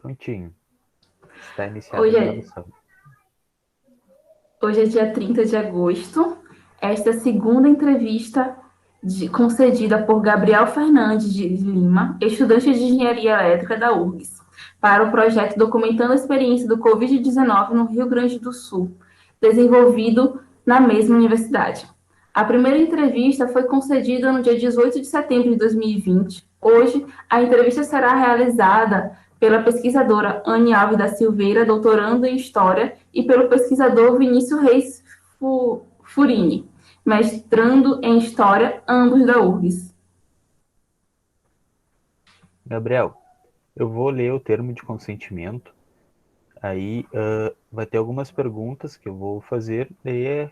Prontinho. Está iniciada Hoje a é, gravação. hoje é dia 30 de agosto. Esta é a segunda entrevista concedida por Gabriel Fernandes de Lima, estudante de Engenharia Elétrica da URGS, para o projeto Documentando a Experiência do Covid-19 no Rio Grande do Sul, desenvolvido na mesma universidade. A primeira entrevista foi concedida no dia 18 de setembro de 2020. Hoje, a entrevista será realizada pela pesquisadora Anne Alves da Silveira, doutorando em História, e pelo pesquisador Vinícius Reis Furini, mestrando em História, ambos da URGS. Gabriel, eu vou ler o termo de consentimento. Aí vai ter algumas perguntas que eu vou fazer. Daí é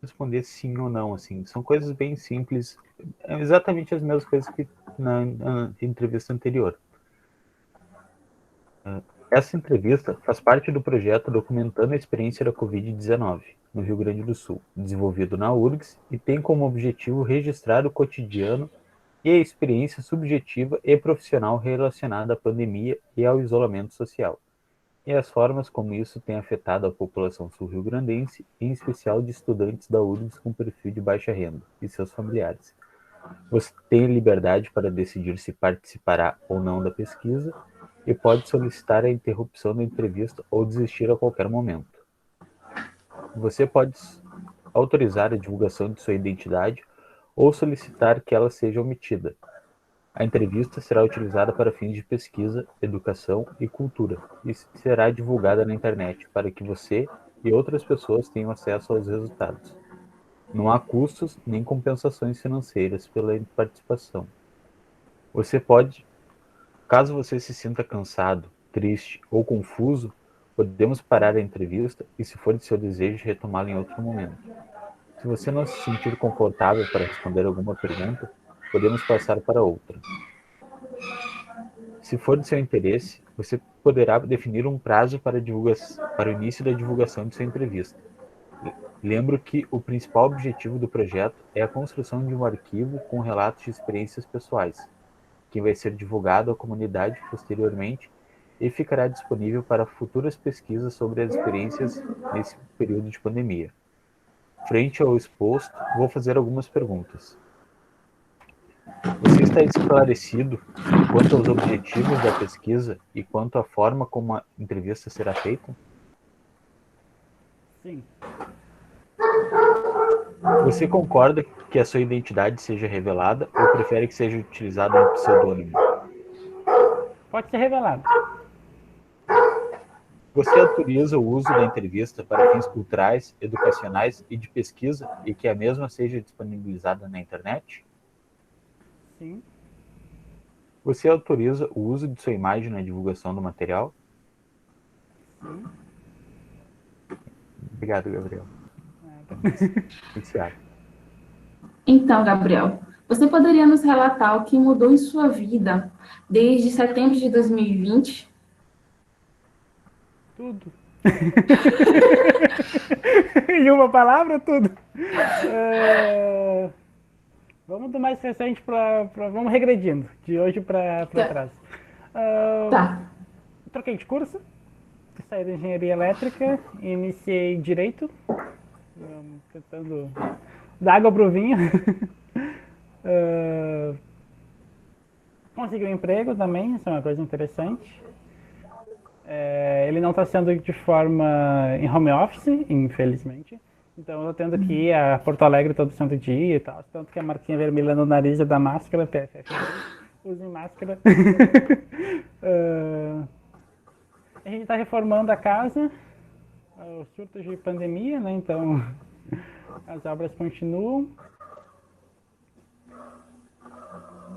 responder sim ou não. Assim, são coisas bem simples. É exatamente as mesmas coisas que na entrevista anterior. Essa entrevista faz parte do projeto Documentando a Experiência da Covid-19 no Rio Grande do Sul, desenvolvido na URGS e tem como objetivo registrar o cotidiano e a experiência subjetiva e profissional relacionada à pandemia e ao isolamento social, e as formas como isso tem afetado a população sul-rio-grandense, em especial de estudantes da URGS com perfil de baixa renda e seus familiares. Você tem liberdade para decidir se participará ou não da pesquisa e pode solicitar a interrupção da entrevista ou desistir a qualquer momento. Você pode autorizar a divulgação de sua identidade ou solicitar que ela seja omitida. A entrevista será utilizada para fins de pesquisa, educação e cultura e será divulgada na internet para que você e outras pessoas tenham acesso aos resultados. Não há custos nem compensações financeiras pela participação. Você pode, caso você se sinta cansado, triste ou confuso, podemos parar a entrevista e, se for de seu desejo, retomá-la em outro momento. Se você não se sentir confortável para responder alguma pergunta, podemos passar para outra. Se for de seu interesse, você poderá definir um prazo para o início da divulgação de sua entrevista. Lembro que o principal objetivo do projeto é a construção de um arquivo com relatos de experiências pessoais, que vai ser divulgado à comunidade posteriormente e ficará disponível para futuras pesquisas sobre as experiências nesse período de pandemia. Frente ao exposto, vou fazer algumas perguntas. Você está esclarecido quanto aos objetivos da pesquisa e quanto à forma como a entrevista será feita? Sim. Você concorda que a sua identidade seja revelada ou prefere que seja utilizado um pseudônimo? Pode ser revelado. Você autoriza o uso da entrevista para fins culturais, educacionais e de pesquisa e que a mesma seja disponibilizada na internet? Sim. Você autoriza o uso de sua imagem na divulgação do material? Sim. Obrigado, Gabriel. Nada. Iniciar. Então, Gabriel, você poderia nos relatar o que mudou em sua vida desde setembro de 2020? Tudo. Em uma palavra, tudo. É, Vamos do mais recente para. Vamos regredindo, de hoje para Tá. trás. Ah, Tá. Troquei de curso, saí da engenharia elétrica e iniciei direito, tentando dar água pro vinho. Ah, Consegui um emprego também, isso é uma coisa interessante. Ele não está sendo de forma em home office, infelizmente. Então eu tô tendo que ir a Porto Alegre todo santo dia e tal. Tanto que a marquinha vermelha no nariz é da máscara, PFF. Usem máscara. uh, a gente está reformando a casa, o surto de pandemia, né? Então as obras continuam.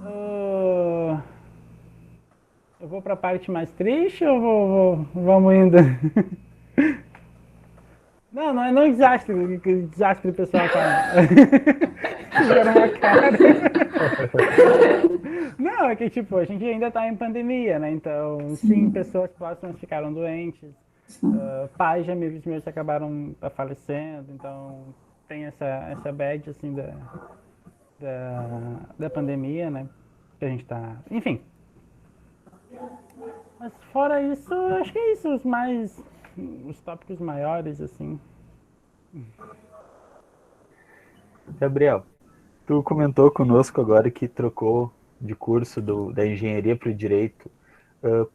Uh, eu vou para a parte mais triste ou vamos indo? Não, não é não desastre, desastre pessoal, calma. Fizeram uma cara. Não, é que tipo, a gente ainda tá em pandemia, né? Então, sim, Sim. pessoas próximas ficaram doentes, pais de amigos meus acabaram falecendo, então tem essa bad, assim, da pandemia, né? Que a gente tá. Enfim. Mas fora isso, acho que é isso, os tópicos maiores, assim. Gabriel, tu comentou conosco agora que trocou de curso da engenharia para o direito.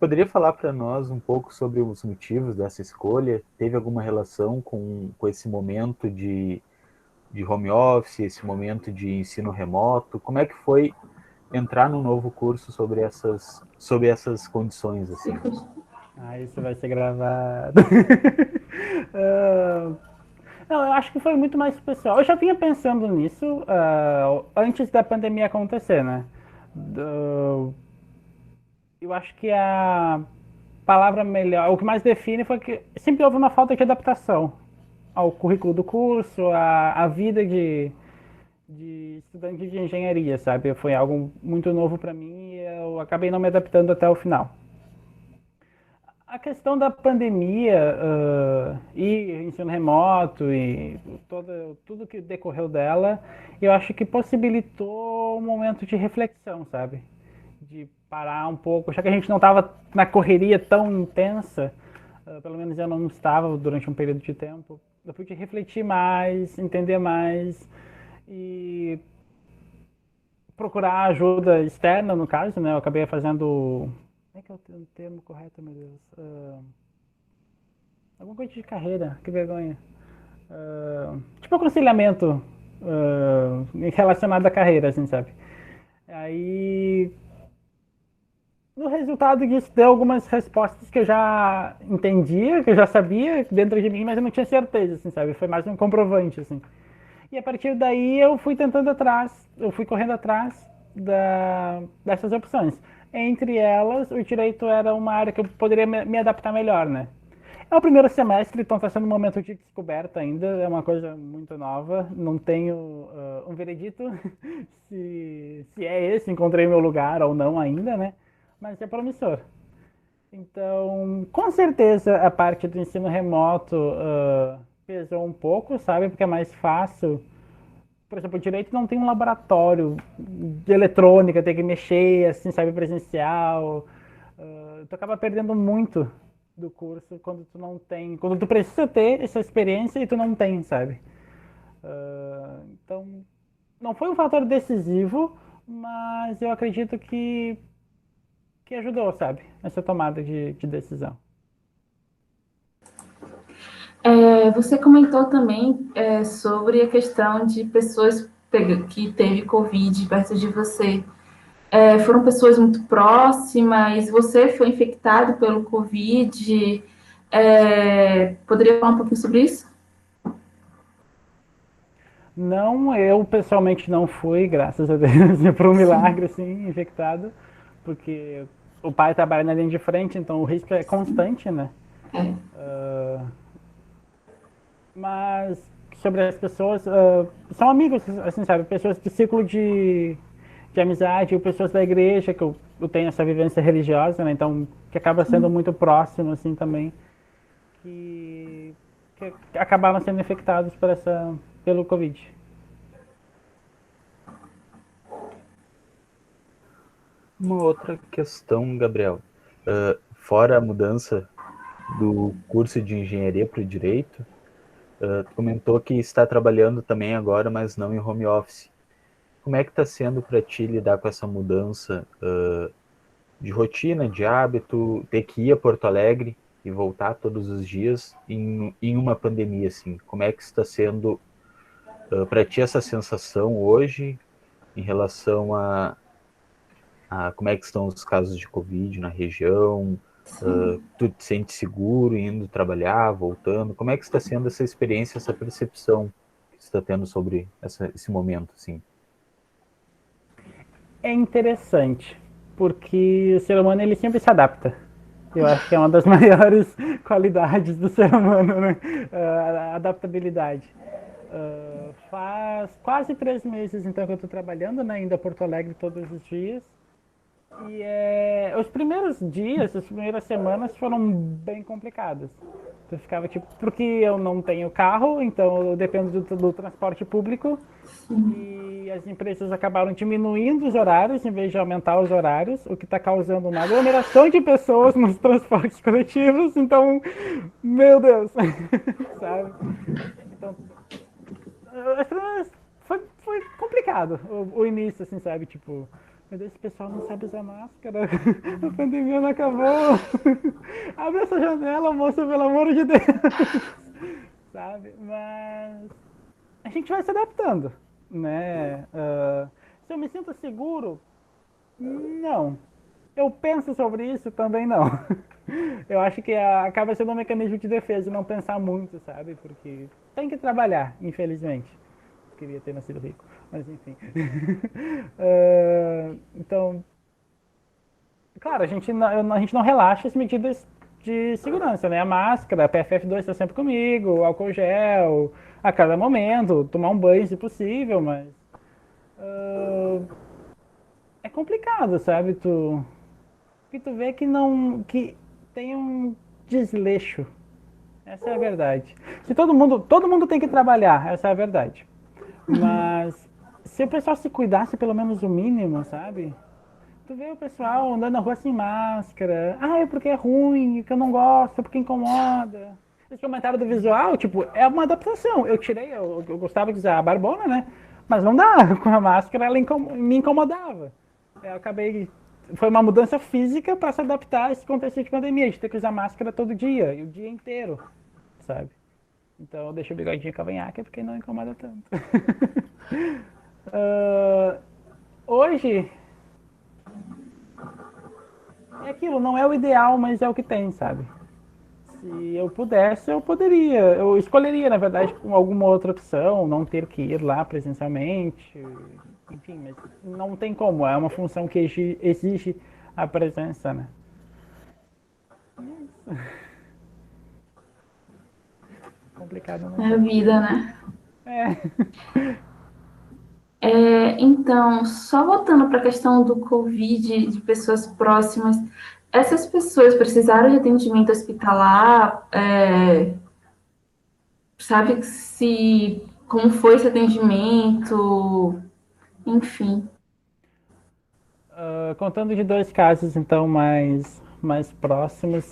Poderia falar para nós um pouco sobre os motivos dessa escolha? Teve alguma relação com esse momento de home office, esse momento de ensino remoto? Como é que foi entrar num novo curso sobre essas condições, assim? Ah, isso vai ser gravado. Ah, não, eu acho que foi muito mais pessoal. Eu já vinha pensando nisso antes da pandemia acontecer, né? Eu acho que a palavra melhor, o que mais define foi que sempre houve uma falta de adaptação ao currículo do curso, à vida de estudante de engenharia, sabe? Foi algo muito novo para mim e eu acabei não me adaptando até o final. A questão da pandemia e ensino remoto e tudo que decorreu dela, eu acho que possibilitou um momento de reflexão, sabe? De parar um pouco, já que a gente não estava na correria tão intensa, pelo menos eu não estava durante um período de tempo, eu pude refletir mais, entender mais e procurar ajuda externa, no caso, né? Eu acabei fazendo... Como é que é o termo correto, meu Deus? Alguma coisa de carreira, que vergonha. Tipo aconselhamento relacionado à carreira, assim, sabe? Aí, no resultado disso, deu algumas respostas que eu já entendia, que eu já sabia dentro de mim, mas eu não tinha certeza, assim, sabe? Foi mais um comprovante, assim. E a partir daí eu fui eu fui correndo atrás dessas opções. Entre elas, o direito era uma área que eu poderia me adaptar melhor, né? É o primeiro semestre, então está sendo um momento de descoberta ainda, é uma coisa muito nova, não tenho um veredito se é esse, encontrei meu lugar ou não ainda, né? Mas é promissor. Então, com certeza a parte do ensino remoto pesou um pouco, sabe? Porque é mais fácil. Por exemplo, o direito não tem um laboratório de eletrônica, tem que mexer, assim, sabe, presencial. Tu acaba perdendo muito do curso quando tu não tem, quando tu precisa ter essa experiência e tu não tem, sabe? Então, não foi um fator decisivo, mas eu acredito que ajudou, sabe? Essa tomada de decisão. Você comentou também sobre a questão de pessoas que teve Covid perto de você. Foram pessoas muito próximas? Você foi infectado pelo Covid? Poderia falar um pouquinho sobre isso? Não, eu pessoalmente não fui, graças a Deus, por um Sim. milagre, assim, infectado, porque o pai trabalha na linha de frente, então o risco é constante, né? É. Mas sobre as pessoas, são amigos, assim, sabe? Pessoas do círculo de amizade, ou pessoas da igreja, que eu tenho essa vivência religiosa, né? Então, que acaba sendo muito próximo, assim, também, que, que acabaram sendo infectados pelo Covid. Uma outra questão, Gabriel, fora a mudança do curso de engenharia para o direito, tu comentou que está trabalhando também agora, mas não em home office. Como é que está sendo para ti lidar com essa mudança de rotina, de hábito, ter que ir a Porto Alegre e voltar todos os dias em uma pandemia assim? Como é que está sendo para ti essa sensação hoje em relação a como é que estão os casos de Covid na região? Tu te sente seguro indo trabalhar, voltando? Como é que está sendo essa experiência, essa percepção que você está tendo sobre esse momento, assim? É interessante, porque o ser humano ele sempre se adapta. Eu acho que é uma das maiores qualidades do ser humano, né? A adaptabilidade. Faz quase 3 meses então que eu estou trabalhando, né? Indo a Porto Alegre todos os dias. E os primeiros dias, as primeiras semanas foram bem complicadas. Eu ficava tipo, porque eu não tenho carro, então eu dependo do transporte público. E E as empresas acabaram diminuindo os horários em vez de aumentar os horários, o que está causando uma aglomeração de pessoas nos transportes coletivos. Então, meu Deus, sabe? Então, foi complicado o início, assim, sabe? Tipo, meu Deus, esse pessoal não sabe usar máscara, a pandemia não acabou. Abre essa janela, moça, pelo amor de Deus. Sabe? Mas a gente vai se adaptando, né? Se eu me sinto seguro, não. Eu penso sobre isso também, não. Eu acho que acaba sendo um mecanismo de defesa não pensar muito, sabe? Porque tem que trabalhar, infelizmente. Queria ter nascido rico, mas enfim. Então, claro, a gente não relaxa as medidas de segurança, né? A máscara, a PFF2 está sempre comigo, o álcool gel, a cada momento, tomar um banho se possível, mas é complicado, sabe? Que tu vê que tem um desleixo. Essa é a verdade. Se todo mundo tem que trabalhar, essa é a verdade. Mas se o pessoal se cuidasse pelo menos o mínimo, sabe? Tu vê o pessoal andando na rua sem máscara. Ah, é porque é ruim, que eu não gosto, é porque incomoda. Esse comentário do visual, tipo, é uma adaptação. Eu gostava de usar a barbona, né? Mas não dá, com a máscara ela me incomodava. Eu acabei. Foi uma mudança física para se adaptar a esse contexto de pandemia, de ter que usar máscara todo dia, e o dia inteiro, sabe? Então eu deixo o bigodinho cavanhaque porque não incomoda tanto. Hoje, é aquilo, não é o ideal, mas é o que tem, sabe? Se eu pudesse, eu poderia. Eu escolheria, na verdade, com alguma outra opção, não ter que ir lá presencialmente. Enfim, mas não tem como. É uma função que exige a presença, né? Complicado, É né? a vida, né? É. Então, só voltando para a questão do Covid, de pessoas próximas, essas pessoas precisaram de atendimento hospitalar, sabe se como foi esse atendimento, enfim. Contando de dois casos, então, mais próximos.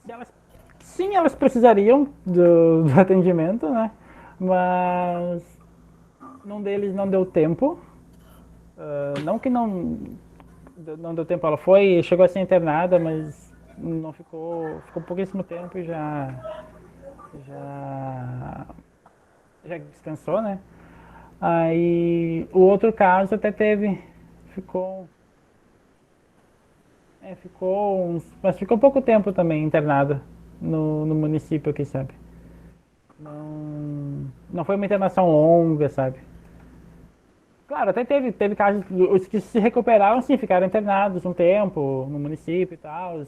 Se elas, sim, elas precisariam do atendimento, né? Mas num deles não deu tempo. Não que não deu tempo, ela chegou a ser internada, mas não ficou pouquíssimo tempo e já, já descansou, né? Aí o outro caso até mas ficou pouco tempo também internada no município aqui, sabe? Não foi uma internação longa, sabe? Claro, até teve casos, os que se recuperaram, sim, ficaram internados um tempo no município e tal,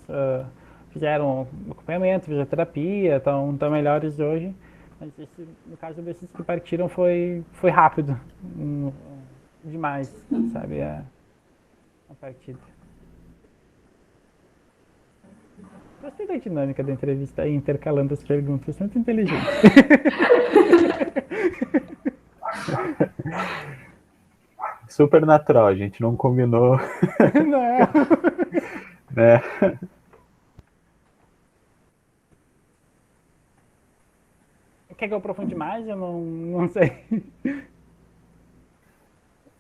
fizeram acompanhamento, fisioterapia, estão melhores hoje. Mas no caso desses que partiram foi rápido, demais, sabe, a partida. Gostei da dinâmica da entrevista aí, intercalando as perguntas, muito inteligente. Super natural, a gente não combinou. Não. Né? Quer que eu aprofunde mais? Eu não sei.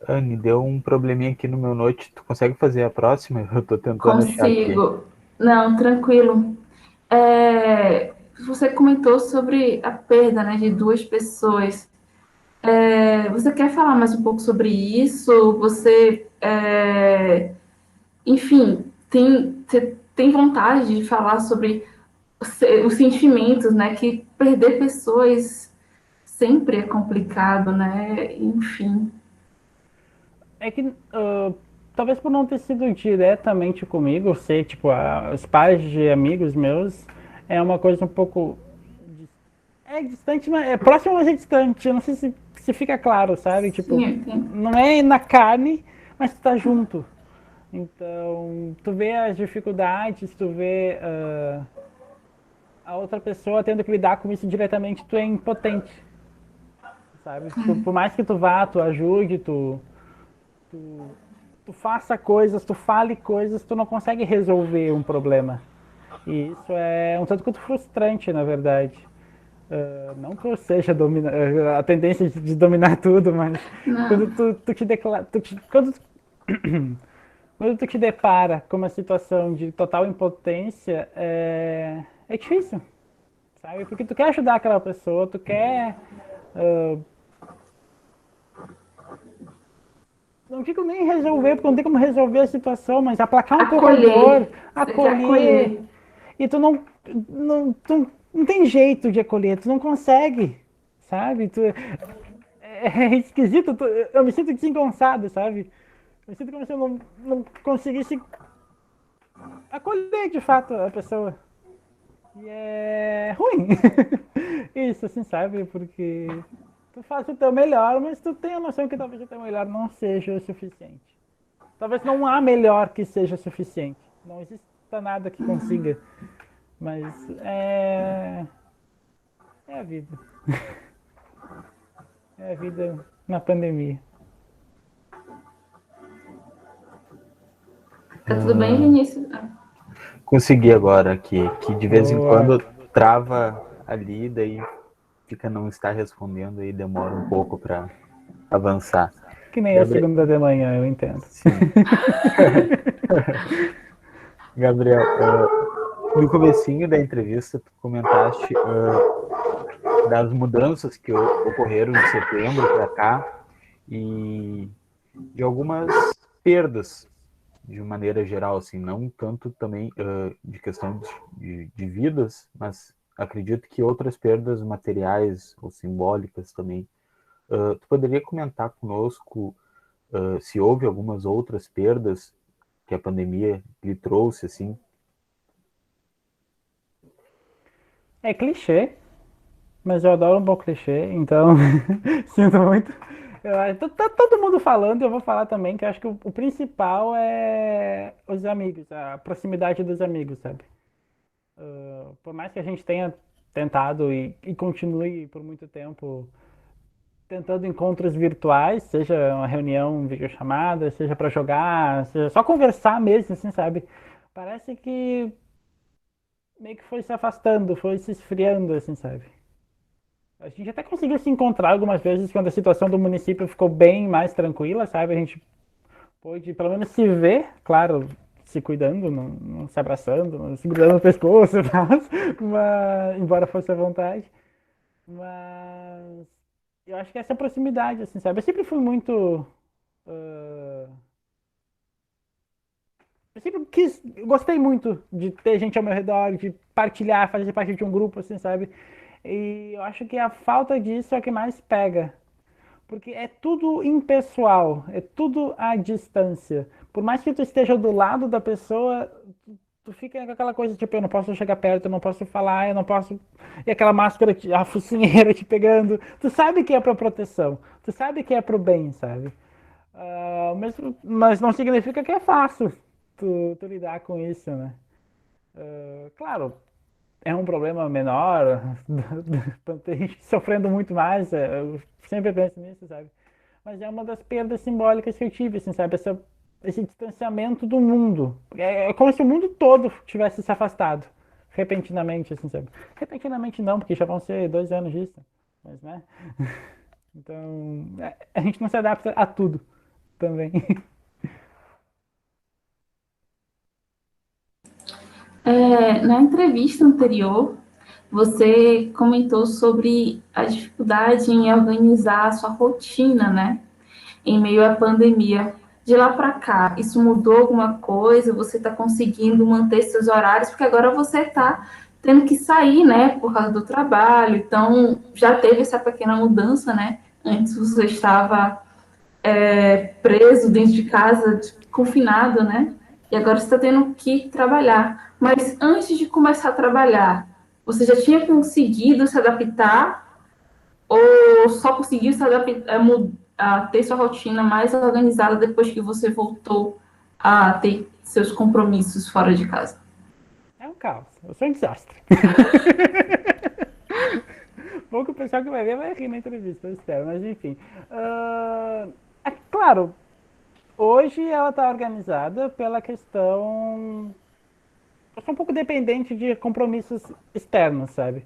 Anne, deu um probleminha aqui no meu note. Tu consegue fazer a próxima? Eu tô tentando achar aqui. Consigo. Não, tranquilo. Você comentou sobre a perda, né, de duas pessoas. Você quer falar mais um pouco sobre isso? Enfim, você tem vontade de falar sobre os sentimentos, né? Que perder pessoas sempre é complicado, né? Enfim. É que talvez por não ter sido diretamente comigo, ser tipo os pais de amigos meus, é uma coisa um pouco distante, mas é próximo, mas é distante. Eu não sei se fica claro, sabe? Tipo, Sim, não é na carne, mas tu tá junto. Então, tu vê as dificuldades, tu vê a outra pessoa tendo que lidar com isso diretamente, tu é impotente, sabe? Por mais que tu vá, tu ajude, tu faça coisas, tu fale coisas, tu não consegue resolver um problema. E isso é um tanto quanto frustrante, na verdade. Não que eu seja a tendência de dominar tudo, mas Não. quando tu te declara, quando tu te depara com uma situação de total impotência, é difícil, sabe? Porque tu quer ajudar aquela pessoa, tu quer não digo nem resolver, porque não tem como resolver a situação, mas aplacar um pouco a dor, Acolher. Você quer acolher. acolher. E tu não tem jeito de acolher, tu não consegue, sabe? É esquisito, eu me sinto desengonçado, sabe? Eu me sinto como se eu não conseguisse acolher de fato a pessoa. E é ruim. Isso, assim, sabe? Porque tu faz o teu melhor, mas tu tem a noção que talvez o teu melhor não seja o suficiente. Talvez não há melhor que seja suficiente. Não exista nada que consiga. Mas é a vida. É a vida na pandemia. Tá tudo bem, Vinícius? Consegui agora, que de vez em Boa. quando trava ali, daí fica não está respondendo e demora um pouco para avançar. Que nem a segunda de manhã, eu entendo. Sim. Gabriel, no comecinho da entrevista, tu comentaste das mudanças que ocorreram de setembro para cá e de algumas perdas de maneira geral, assim, não tanto também de questão de vidas, mas acredito que outras perdas materiais ou simbólicas também. Tu poderia comentar conosco se houve algumas outras perdas que a pandemia lhe trouxe, assim? É clichê, mas eu adoro um bom clichê, então sinto muito. Tá todo mundo falando, eu vou falar também, que eu acho que o principal é os amigos, a proximidade dos amigos, sabe? Por mais que a gente tenha tentado e continue por muito tempo tentando encontros virtuais, seja uma reunião, videochamada, seja para jogar, seja só conversar mesmo, assim, sabe? Parece que meio que foi se afastando, foi se esfriando, assim, sabe? A gente até conseguiu se encontrar algumas vezes quando a situação do município ficou bem mais tranquila, sabe? A gente pôde pelo menos se ver, claro, se cuidando, não se abraçando, não se grudando no pescoço, mas, embora fosse à vontade. Mas eu acho que essa proximidade, assim, sabe? Eu sempre fui muito. Eu sempre gostei muito de ter gente ao meu redor, de partilhar, fazer parte de um grupo, assim, sabe? E eu acho que a falta disso é o que mais pega. Porque é tudo impessoal, é tudo à distância. Por mais que tu esteja do lado da pessoa, tu fica com aquela coisa, tipo, eu não posso chegar perto, eu não posso falar, eu não posso... E aquela máscara, a focinheira te pegando. Tu sabe que é pra proteção, tu sabe que é pro bem, sabe? Mas não significa que é fácil tu lidar com isso, né? Claro, é um problema menor, tem gente sofrendo muito mais, eu sempre penso nisso, sabe? Mas é uma das perdas simbólicas que eu tive, assim, sabe? Esse distanciamento do mundo. É como se o mundo todo tivesse se afastado, repentinamente, assim, sabe? Repentinamente não, porque já vão ser 2 anos disso, mas, né? Então, a gente não se adapta a tudo também. Na entrevista anterior, você comentou sobre a dificuldade em organizar a sua rotina, né? Em meio à pandemia. De lá para cá, isso mudou alguma coisa? Você está conseguindo manter seus horários? Porque agora você está tendo que sair, né? Por causa do trabalho. Então, já teve essa pequena mudança, né? Antes você estava preso dentro de casa, confinado, né? E agora você está tendo que trabalhar. Mas antes de começar a trabalhar, você já tinha conseguido se adaptar ou só conseguiu se adaptar, a ter sua rotina mais organizada depois que você voltou a ter seus compromissos fora de casa? É um caos, eu sou um desastre. pouco o pessoal que vai ver vai rir na entrevista, eu espero, mas enfim. É claro, hoje ela está organizada pela questão. Eu sou um pouco dependente de compromissos externos, sabe?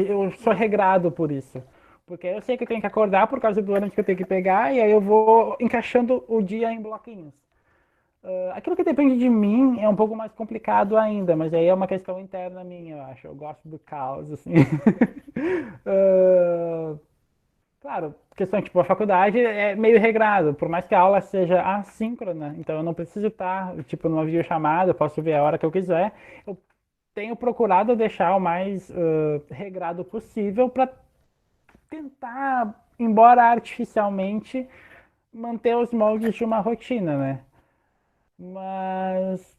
Eu sou regrado por isso. Porque eu sei que eu tenho que acordar por causa do ônibus que eu tenho que pegar, e aí eu vou encaixando o dia em bloquinhos. Aquilo que depende de mim é um pouco mais complicado ainda, mas aí é uma questão interna minha, eu acho. Eu gosto do caos, assim. Uh, Claro, questão tipo, a faculdade é meio regrado, por mais que a aula seja assíncrona, então eu não preciso estar, tipo, numa videochamada, eu posso ver a hora que eu quiser. Eu tenho procurado deixar o mais regrado possível para tentar, embora artificialmente, manter os moldes de uma rotina, né? Mas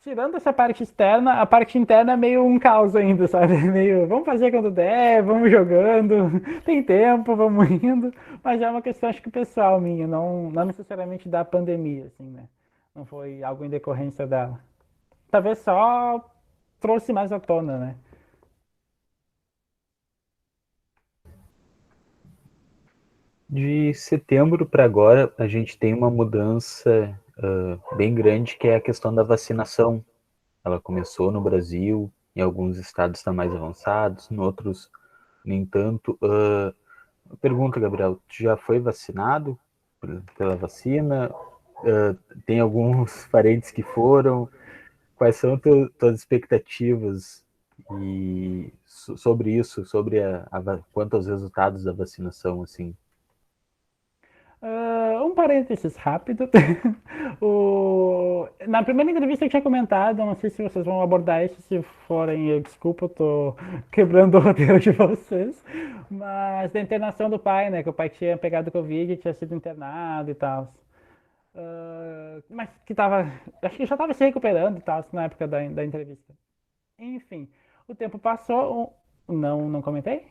tirando essa parte externa, a parte interna é meio um caos ainda, sabe? Meio, vamos fazer quando der, vamos jogando, tem tempo, vamos indo. Mas é uma questão, acho que pessoal minha, não necessariamente da pandemia, assim, né? Não foi algo em decorrência dela. Talvez só trouxe mais à tona, né? De setembro para agora, a gente tem uma mudança bem grande, que é a questão da vacinação. Ela começou no Brasil, em alguns estados está mais avançados, em outros nem tanto. Pergunta, Gabriel, tu já foi vacinado pela vacina? Tem alguns parentes que foram? Quais são tuas expectativas sobre isso, sobre quanto aos resultados da vacinação, assim? Um parênteses rápido. Na primeira entrevista eu tinha comentado, não sei se vocês vão abordar isso, se forem, eu desculpa, eu tô quebrando o roteiro de vocês, mas da internação do pai, né, que o pai tinha pegado Covid e tinha sido internado e tal. Mas que tava, acho que já tava se recuperando e tal, na época da entrevista. Enfim, o tempo passou, não comentei?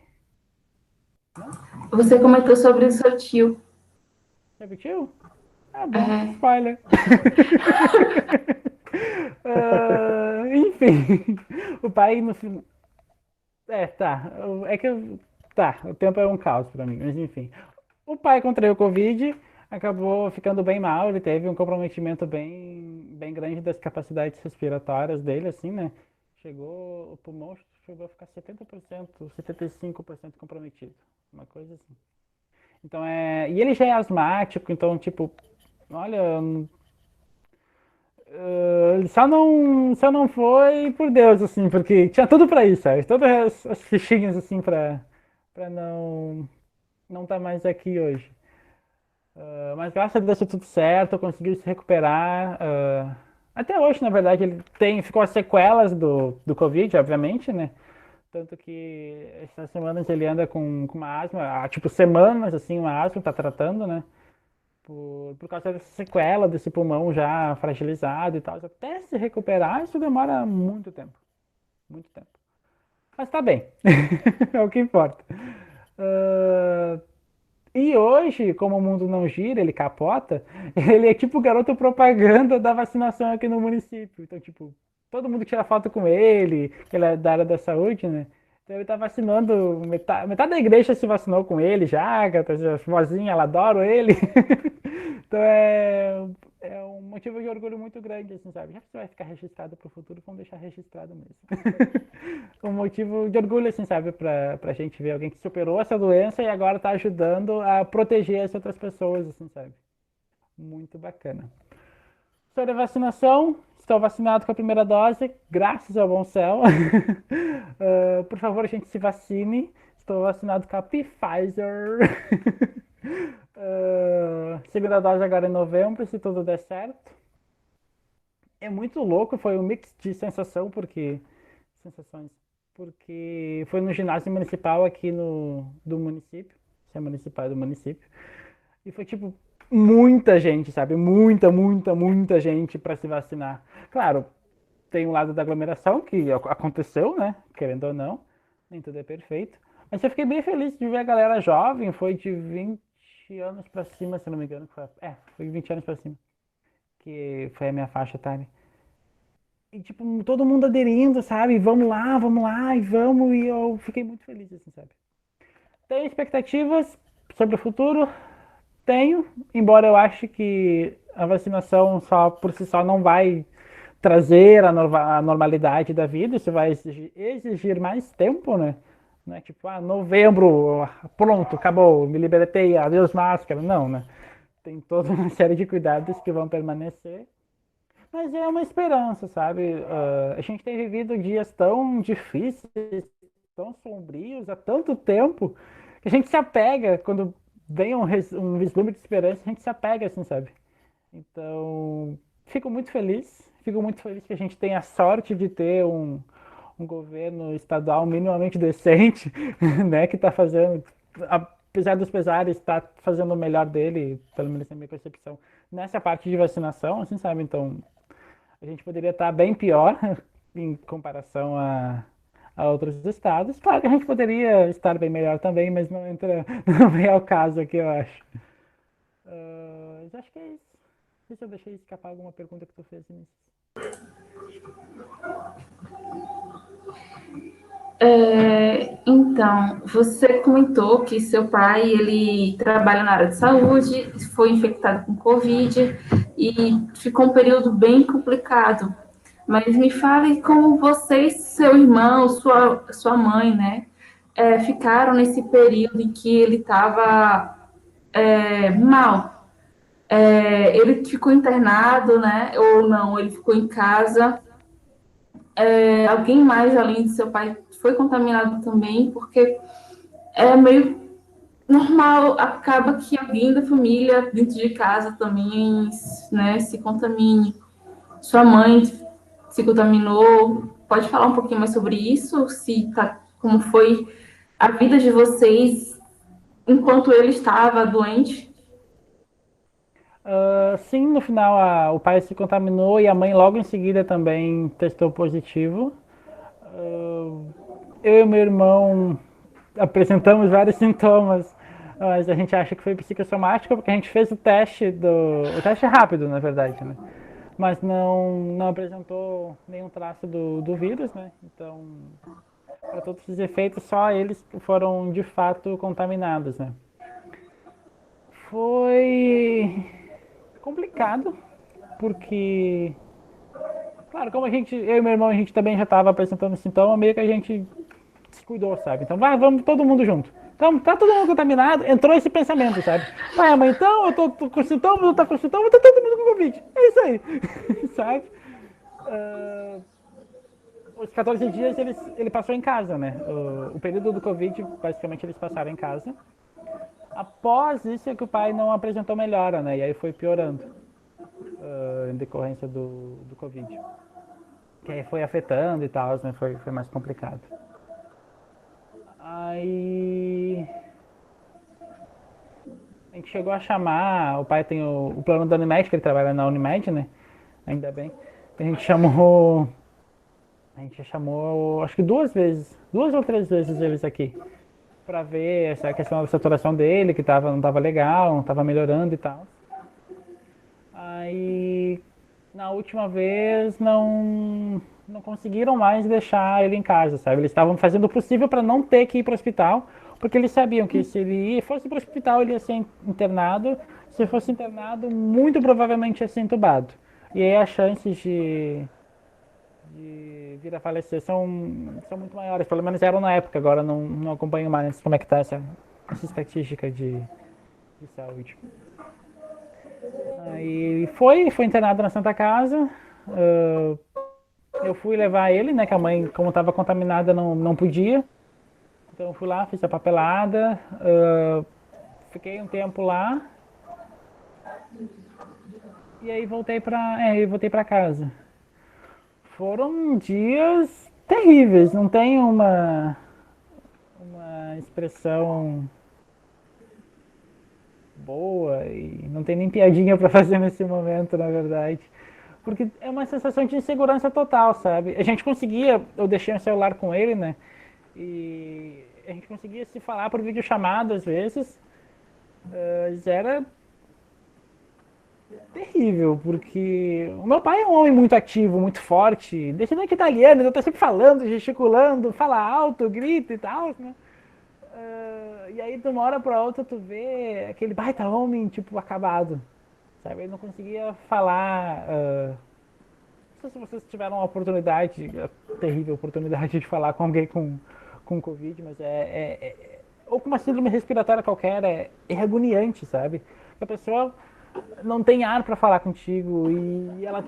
Você comentou sobre o seu tio. Repetiu? Ah, bom, É, spoiler. Enfim, o pai no final. É, tá. É que eu. Tá, o tempo é um caos pra mim, mas enfim. O pai contraiu Covid, acabou ficando bem mal, ele teve um comprometimento bem grande das capacidades respiratórias dele, assim, né? O pulmão chegou a ficar 70%, 75% comprometido. Uma coisa assim. Então e ele já é asmático, então, tipo, olha, só não foi por Deus, assim, porque tinha tudo pra isso, sabe? Todas as fichinhas, assim, pra não estar mais aqui hoje. Mas graças a Deus deu tudo certo, conseguiu se recuperar. Até hoje, na verdade, ele ficou as sequelas do Covid, obviamente, né? Tanto que essas semanas ele anda com uma asma, tipo, semanas, assim, uma asma, tá tratando, né? Por causa dessa sequela desse pulmão já fragilizado e tal. Até se recuperar, isso demora muito tempo. Muito tempo. Mas tá bem. É o que importa. Ah, e hoje, como o mundo não gira, ele capota, ele é tipo o garoto propaganda da vacinação aqui no município. Então, tipo, todo mundo tira foto com ele, que ele é da área da saúde, né? Então ele tá vacinando, metade da igreja se vacinou com ele já, a vozinha, ela adora ele. Então é um motivo de orgulho muito grande, assim, sabe? Já que você vai ficar registrado pro futuro, vamos deixar registrado mesmo. Um motivo de orgulho, assim, sabe? Pra gente ver alguém que superou essa doença e agora tá ajudando a proteger as outras pessoas, assim, sabe? Muito bacana. Sobre a vacinação, estou vacinado com a primeira dose, graças ao bom céu. Por favor, a gente se vacine. Estou vacinado com a Pfizer. Segunda dose agora em novembro, se tudo der certo. É muito louco, foi um mix de sensações, porque foi no ginásio municipal aqui do município, se é municipal é do município, e foi tipo muita gente, sabe? Muita gente para se vacinar. Claro, tem um lado da aglomeração que aconteceu, né? Querendo ou não, nem tudo é perfeito. Mas eu fiquei bem feliz de ver a galera jovem, foi de 20 anos para cima, se não me engano. Foi 20 anos para cima, que foi a minha faixa etária. E, tipo, todo mundo aderindo, sabe? Vamos lá, e vamos. E eu fiquei muito feliz, assim, sabe? Tenho expectativas sobre o futuro? Tenho, embora eu ache que a vacinação só por si só não vai trazer a normalidade da vida, isso vai exigir mais tempo, né? Não é tipo, novembro, pronto, acabou, me libertei, adeus máscara. Não, né? Tem toda uma série de cuidados que vão permanecer. Mas é uma esperança, sabe? A gente tem vivido dias tão difíceis, tão sombrios há tanto tempo, que a gente se apega, quando vem um vislumbre de esperança, a gente se apega, assim, sabe? Então, fico muito feliz que a gente tenha a sorte de ter um governo estadual minimamente decente, né, que está fazendo, apesar dos pesares, está fazendo o melhor dele, pelo menos na minha percepção, nessa parte de vacinação, assim, sabe? Então, a gente poderia estar bem pior em comparação a outros estados. Claro que a gente poderia estar bem melhor também, mas não entra, não vem ao caso aqui, eu acho. Mas acho que é isso. Não sei se eu deixei escapar alguma pergunta que tu fez, Vinícius. Então, você comentou que seu pai, ele trabalha na área de saúde, foi infectado com Covid e ficou um período bem complicado. Mas me fale como você e seu irmão, sua mãe, né, ficaram nesse período em que ele estava mal. Ele ficou internado, né, ou não, ele ficou em casa. Alguém mais além de seu pai foi contaminado também, porque é meio normal, acaba que alguém da família dentro de casa também, né, se contamine. Sua mãe se contaminou. Pode falar um pouquinho mais sobre isso? Como foi a vida de vocês enquanto ele estava doente? Sim, no final o pai se contaminou e a mãe logo em seguida também testou positivo. Eu e meu irmão apresentamos vários sintomas, mas a gente acha que foi psicossomático porque a gente fez o teste rápido, na verdade, né? Mas não apresentou nenhum traço do vírus, né? Então, para todos os efeitos, só eles foram de fato contaminados, né? Foi complicado, porque, claro, como eu e meu irmão, a gente também já estava apresentando sintoma, meio que a gente se cuidou, sabe? Então, vamos todo mundo junto. Então, tá todo mundo contaminado, entrou esse pensamento, sabe? Pai, mãe, então, eu tô com sintoma, tu tá com sintoma, tá todo mundo com Covid. É isso aí, sabe? Os 14 dias ele passou em casa, né? O período do Covid, basicamente, eles passaram em casa. Após isso é que o pai não apresentou melhora, né? E aí foi piorando em decorrência do Covid. Que aí foi afetando e tal, né? Foi mais complicado. Aí a gente chegou a chamar, o pai tem o plano da Unimed, que ele trabalha na Unimed, né? Ainda bem. A gente chamou, acho que 2 ou 3 vezes eles aqui, pra ver essa questão da saturação dele, que não tava legal, não tava melhorando e tal. Aí, na última vez, não conseguiram mais deixar ele em casa, sabe? Eles estavam fazendo o possível para não ter que ir para o hospital, porque eles sabiam que se ele fosse para o hospital, ele ia ser internado. Se fosse internado, muito provavelmente ia ser entubado. E aí as chances de vir a falecer são muito maiores. Pelo menos eram na época, agora não acompanho mais como é que está essa estatística de saúde. Aí foi internado na Santa Casa. Eu fui levar ele, né? Que a mãe, como estava contaminada, não podia. Então eu fui lá, fiz a papelada. Fiquei um tempo lá. E aí voltei para casa. Foram dias terríveis. Não tem uma expressão boa e não tem nem piadinha para fazer nesse momento, na verdade. Porque é uma sensação de insegurança total, sabe? Eu deixei o celular com ele, né? E a gente conseguia se falar por videochamada às vezes. Era terrível, porque o meu pai é um homem muito ativo, muito forte, descendente italiano, então tá sempre falando, gesticulando, fala alto, grita e tal, né? E aí de uma hora pra outra tu vê aquele baita homem, tipo, acabado, sabe? Ele não conseguia falar. Não sei se vocês tiveram a oportunidade, a terrível oportunidade de falar com alguém com Covid, mas ou com uma síndrome respiratória qualquer, é agoniante, sabe? A pessoa não tem ar para falar contigo e ela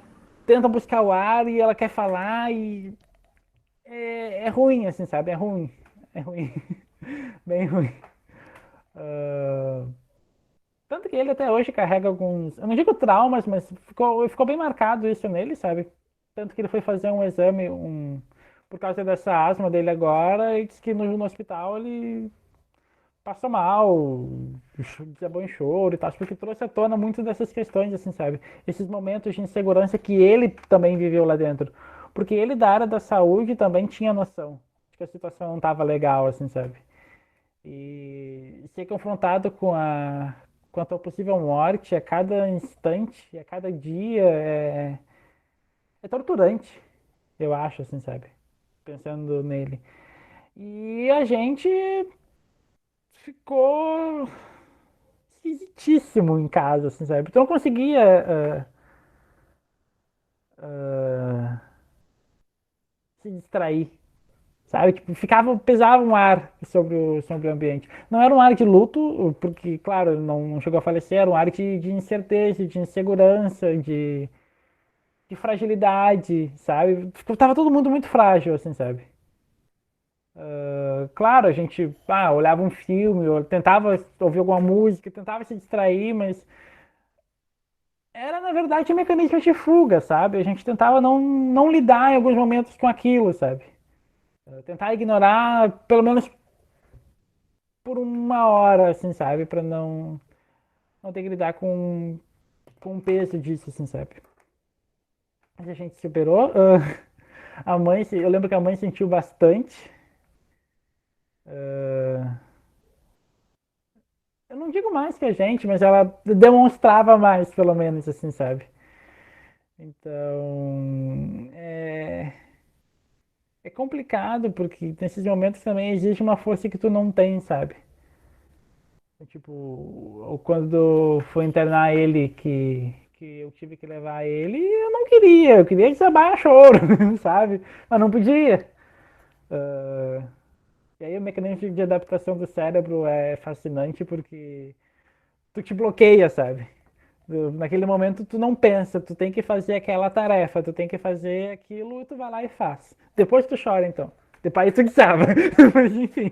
tenta buscar o ar e ela quer falar e é ruim, assim, sabe? É ruim. É ruim. Bem ruim. Ah, tanto que ele até hoje carrega alguns, eu não digo traumas, mas ficou bem marcado isso nele, sabe? Tanto que ele foi fazer um exame, por causa dessa asma dele agora, e disse que no hospital ele passou mal, desabou em choro e tal, porque trouxe à tona muito dessas questões, assim, sabe? Esses momentos de insegurança que ele também viveu lá dentro. Porque ele, da área da saúde, também tinha noção de que a situação não estava legal, assim, sabe? E ser confrontado com a tua possível morte a cada instante, a cada dia, é torturante, eu acho, assim, sabe? Pensando nele. E a gente ficou esquisitíssimo em casa, assim, sabe? Tu não conseguia se distrair, sabe? Tipo, pesava um ar sobre o ambiente. Não era um ar de luto, porque, claro, não chegou a falecer, era um ar de incerteza, de insegurança, de fragilidade, sabe? Tava todo mundo muito frágil, assim, sabe? Claro, a gente olhava um filme, ou tentava ouvir alguma música, tentava se distrair, mas era, na verdade, um mecanismo de fuga, sabe? A gente tentava não lidar em alguns momentos com aquilo, sabe? Tentar ignorar, pelo menos por uma hora, assim, sabe? Pra não ter que lidar com o peso disso, assim, sabe? Mas a gente superou. A mãe, eu lembro que a mãe sentiu bastante. Ah, eu não digo mais que a gente, mas ela demonstrava mais, pelo menos, assim, sabe? Então, é complicado, porque nesses momentos também existe uma força que tu não tem, sabe? Tipo, quando foi internar ele, que eu tive que levar ele, eu queria desabar choro, sabe? Mas não podia. E aí o mecanismo de adaptação do cérebro é fascinante porque tu te bloqueia, sabe? Naquele momento tu não pensa, tu tem que fazer aquela tarefa, tu tem que fazer aquilo e tu vai lá e faz. Depois tu chora então. Depois tu desaba. Mas enfim,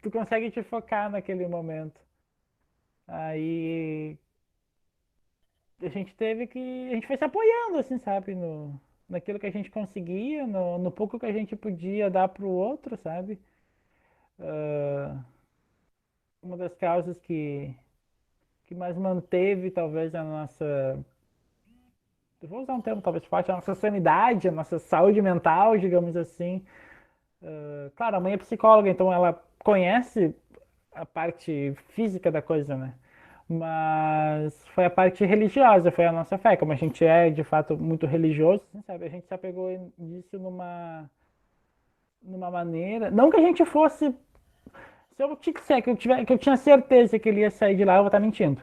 tu consegue te focar naquele momento. Aí a gente foi se apoiando, assim, sabe? Naquilo que a gente conseguia, no pouco que a gente podia dar pro outro, sabe? Ah, uma das causas que mais manteve, talvez, a nossa. Eu vou usar um termo talvez forte, a nossa sanidade, a nossa saúde mental, digamos assim. Claro, a mãe é psicóloga, então ela conhece a parte física da coisa, né? Mas foi a parte religiosa, foi a nossa fé. Como a gente é, de fato, muito religioso, assim, sabe? A gente se apegou nisso numa maneira. Não que a gente fosse. Se eu te disser que eu tinha certeza que ele ia sair de lá, eu vou estar mentindo.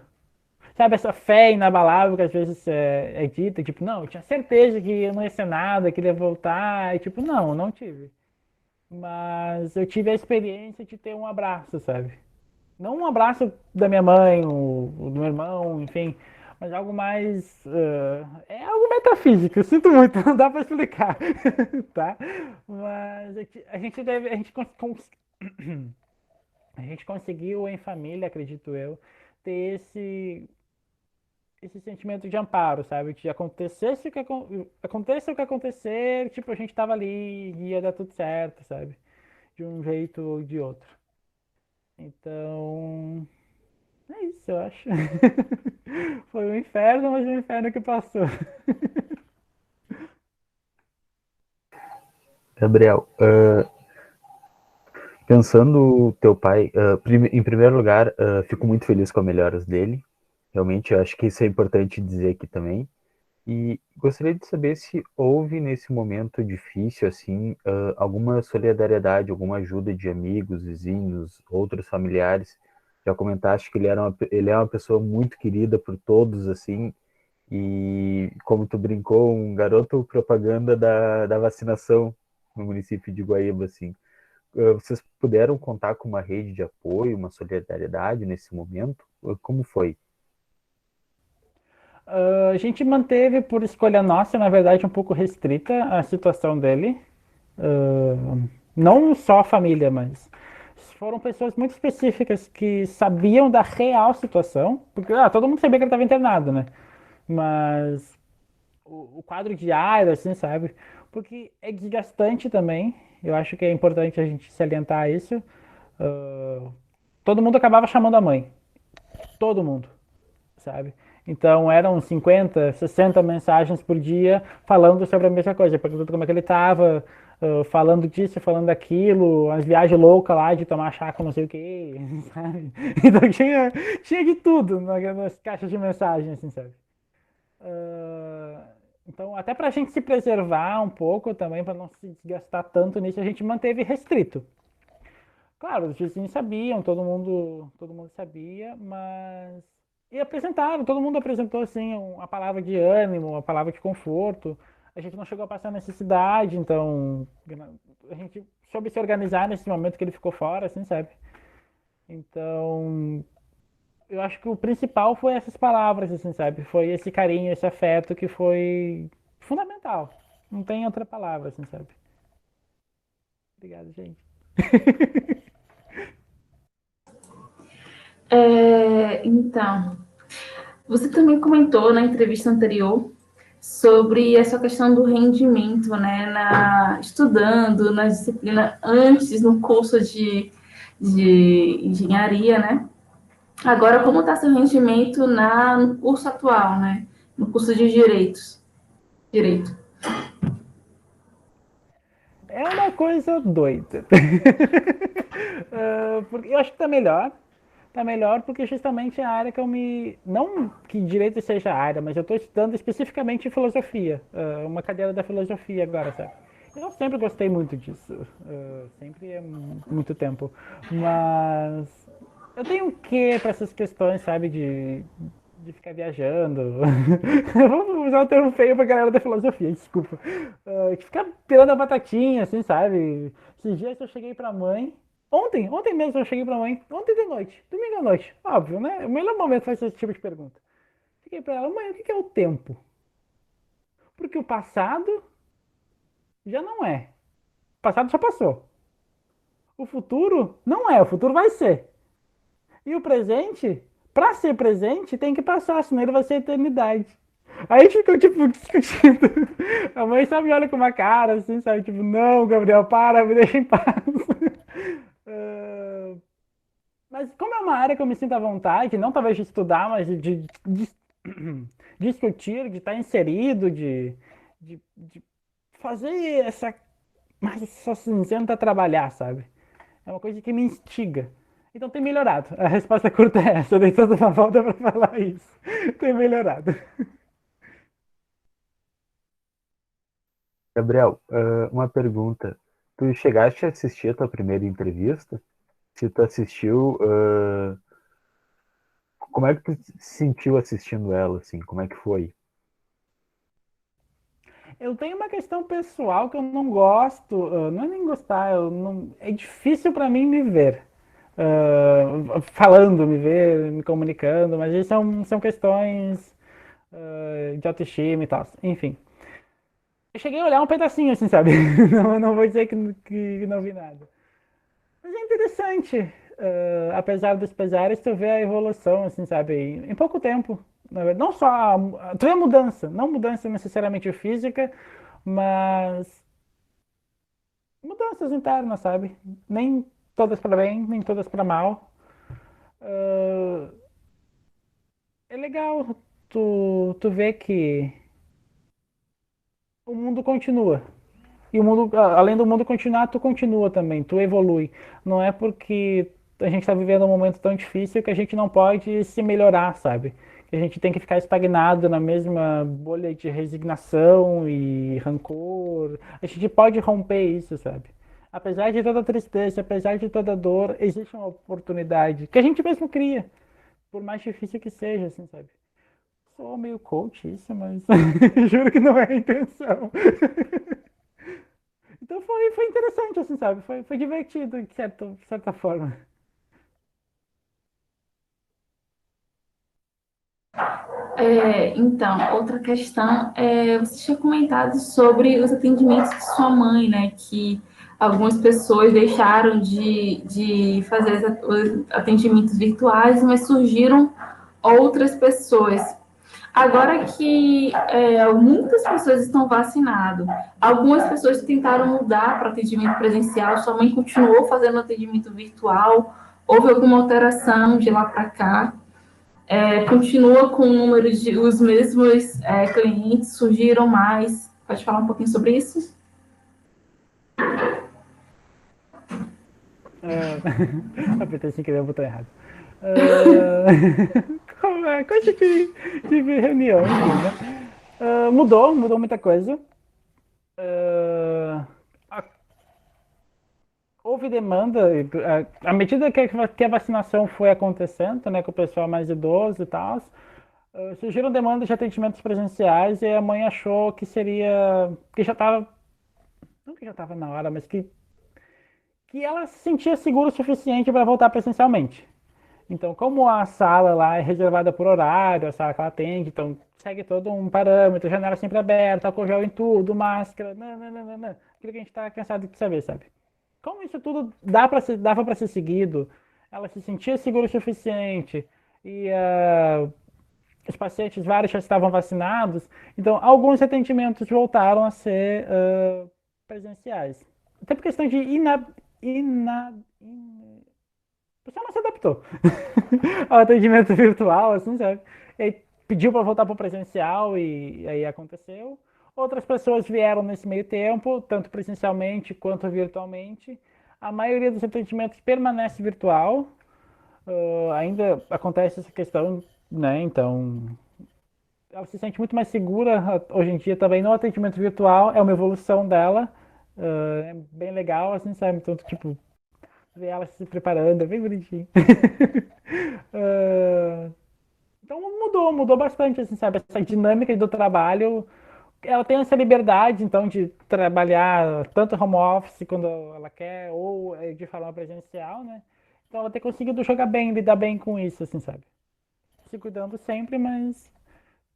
Sabe, essa fé inabalável que às vezes é dita, tipo, não, eu tinha certeza que não ia ser nada, que ele ia voltar, e tipo, não tive. Mas eu tive a experiência de ter um abraço, sabe? Não um abraço da minha mãe, ou do meu irmão, enfim, mas algo mais. É algo metafísico, eu sinto muito, não dá pra explicar, tá? Mas a gente deve. A gente conseguiu em família, acredito eu, ter esse sentimento de amparo, sabe? Que aconteça o que acontecer, tipo, a gente tava ali e ia dar tudo certo, sabe? De um jeito ou de outro. Então, é isso, eu acho. Foi um inferno, mas um inferno que passou. Gabriel, pensando o teu pai, em primeiro lugar, fico muito feliz com as melhoras dele. Realmente, eu acho que isso é importante dizer aqui também. E gostaria de saber se houve nesse momento difícil, assim, alguma solidariedade, alguma ajuda de amigos, vizinhos, outros familiares. Já comentaste que ele é uma pessoa muito querida por todos, assim, e como tu brincou, um garoto propaganda da vacinação no município de Guaíba, assim. Vocês puderam contar com uma rede de apoio, uma solidariedade nesse momento? Como foi? A gente manteve por escolha nossa, na verdade, um pouco restrita a situação dele. Não só a família, mas foram pessoas muito específicas que sabiam da real situação, porque todo mundo sabia que ele estava internado, né? Mas o quadro diário, assim, sabe? Porque é desgastante também. Eu acho que é importante a gente salientar isso. Uh, Todo mundo acabava chamando a mãe. Todo mundo, sabe? Então eram 50, 60 mensagens por dia falando sobre a mesma coisa, perguntando como é que ele estava, falando disso, falando daquilo, as viagens loucas lá de tomar chá com não sei o que, sabe? Então tinha de tudo nas caixas de mensagem, assim, sabe? Então, até para a gente se preservar um pouco também, para não se desgastar tanto nisso, a gente manteve restrito. Claro, os vizinhos sabiam, todo mundo sabia, mas e apresentaram, todo mundo apresentou assim uma palavra de ânimo, uma palavra de conforto. A gente não chegou a passar necessidade, então a gente soube se organizar nesse momento que ele ficou fora, assim, sabe? Então, eu acho que o principal foi essas palavras, assim, sabe? Foi esse carinho, esse afeto que foi fundamental. Não tem outra palavra, assim, sabe? Obrigado, gente. Então, você também comentou na entrevista anterior sobre essa questão do rendimento, né, estudando na disciplina antes no curso de engenharia, né? Agora, como está seu rendimento no curso atual, né? No curso de direito. É uma coisa doida. Porque eu acho que tá melhor. Tá melhor porque justamente é a área que eu me. Não que direito seja a área, mas eu estou estudando especificamente filosofia. Uma cadeira da filosofia agora, sabe? Eu sempre gostei muito disso. Sempre é muito tempo. Mas eu tenho um quê para essas questões, sabe? De ficar viajando. Vamos usar um termo feio pra galera da filosofia, desculpa. De ficar pelando a batatinha, assim, sabe? Esses dias eu cheguei pra mãe. Ontem mesmo eu cheguei pra mãe. Ontem de noite, domingo à noite. Óbvio, né? O melhor momento fazer esse tipo de pergunta. Fiquei pra ela, mãe, o que é o tempo? Porque o passado já não é. O passado já passou. O futuro não é, o futuro vai ser. E o presente, pra ser presente, tem que passar, senão ele vai ser eternidade. Aí a gente ficou, tipo, discutindo. A mãe só me olha com uma cara, assim, sabe? Tipo, não, Gabriel, para, me deixa em paz. Mas como é uma área que eu me sinto à vontade, não talvez de estudar, mas de discutir, de estar inserido, de fazer mais essa cinzenta trabalhar, sabe? É uma coisa que me instiga. Então tem melhorado. A resposta curta é essa. Eu dei toda uma volta para falar isso. Tem melhorado. Gabriel, uma pergunta. Tu chegaste a assistir a tua primeira entrevista? Se tu assistiu, como é que tu se sentiu assistindo ela, assim? Como é que foi? Eu tenho uma questão pessoal que eu não gosto, não é nem gostar, é difícil para mim me ver. Falando, me ver, me comunicando, mas isso são questões de autoestima e tal. Enfim. Eu cheguei a olhar um pedacinho, assim, sabe? Não vou dizer que não vi nada. Mas é interessante. Apesar dos pesares, tu vê a evolução, assim, sabe? Em pouco tempo. Não só. Tu vê a mudança. Não mudança necessariamente física, mas mudanças internas, sabe? Nem todas para bem, nem todas para mal. Ah, É legal tu ver que o mundo continua. E o mundo, além do mundo continuar, tu continua também, tu evolui. Não é porque a gente está vivendo um momento tão difícil que a gente não pode se melhorar, sabe? que a gente tem que ficar estagnado na mesma bolha de resignação e rancor. A gente pode romper isso, sabe? Apesar de toda a tristeza, apesar de toda a dor, existe uma oportunidade que a gente mesmo cria, por mais difícil que seja, assim, sabe? Sou meio coach isso, mas juro que não é a intenção. Então foi interessante, assim, sabe? Foi divertido, de certa forma. Então, outra questão é, você tinha comentado sobre os atendimentos de sua mãe, né? Que algumas pessoas deixaram de fazer os atendimentos virtuais, mas surgiram outras pessoas. Agora que muitas pessoas estão vacinadas, algumas pessoas tentaram mudar para atendimento presencial, sua mãe continuou fazendo atendimento virtual, houve alguma alteração de lá para cá? Continua com o número de os mesmos clientes, surgiram mais. Pode falar um pouquinho sobre isso? Apertei sem querer o botão errado. Coisa de reunião, enfim, né? Mudou muita coisa. Houve demanda, à medida que a vacinação foi acontecendo, né, com o pessoal mais idoso e tal, surgiram demandas de atendimentos presenciais e a mãe achou que seria, que já estava, não que já estava na hora, mas que ela se sentia segura o suficiente para voltar presencialmente. Então, como a sala lá é reservada por horário, a sala que ela atende, então segue todo um parâmetro, janela sempre aberta, álcool gel em tudo, máscara, não. Aquilo que a gente está cansado de saber, sabe? Como isso tudo dava para ser seguido, ela se sentia segura o suficiente e os pacientes vários já estavam vacinados, então alguns atendimentos voltaram a ser presenciais. Até por questão de o pessoal não se adaptou ao atendimento virtual, assim, sabe? E aí pediu para voltar para o presencial e aí aconteceu. Outras pessoas vieram nesse meio tempo, tanto presencialmente quanto virtualmente. A maioria dos atendimentos permanece virtual. Ainda acontece essa questão, né? Então, ela se sente muito mais segura hoje em dia também no atendimento virtual. É uma evolução dela. É bem legal, assim, sabe? Então, tipo, ver ela se preparando, é bem bonitinho. Então mudou bastante, assim, sabe? Essa dinâmica do trabalho, ela tem essa liberdade, então, de trabalhar tanto home office quando ela quer, ou de forma presencial, né? Então ela tem conseguido jogar bem, lidar bem com isso, assim, sabe? Se cuidando sempre, mas